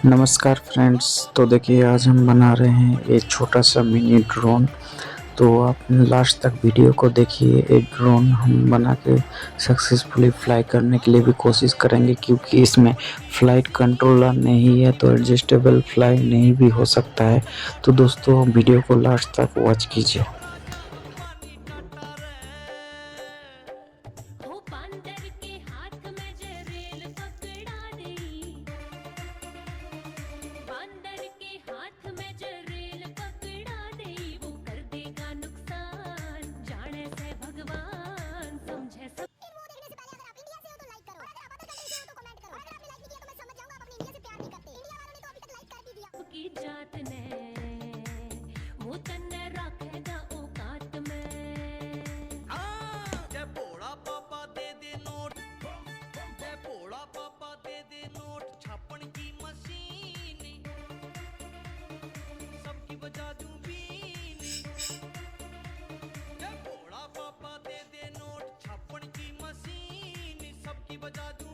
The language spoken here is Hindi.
नमस्कार फ्रेंड्स। तो देखिए आज हम बना रहे हैं एक छोटा सा मिनी ड्रोन। तो आप लास्ट तक वीडियो को देखिए। एक ड्रोन हम बना के सक्सेसफुली फ्लाई करने के लिए भी कोशिश करेंगे, क्योंकि इसमें फ़्लाइट कंट्रोलर नहीं है तो एडजस्टेबल फ्लाई नहीं भी हो सकता है। तो दोस्तों वीडियो को लास्ट तक वॉच कीजिए। हो बंदर के हाथ में जे रेल पकड़ा दई, बंदर के हाथ में जे रेल पकड़ा दई, वो कर देगा नुकसान जाने से भगवान समझे सब। की जात ने वो तन्ने रखेगा औकात में। जय भोला पापा दे दे नोट, जय भोला पापा दे दे नोट, छापन की मशीन सबकी बजा दूं बीनी। जय भोला पापा दे दे नोट, छापन की मशीन सबकी बजा दूं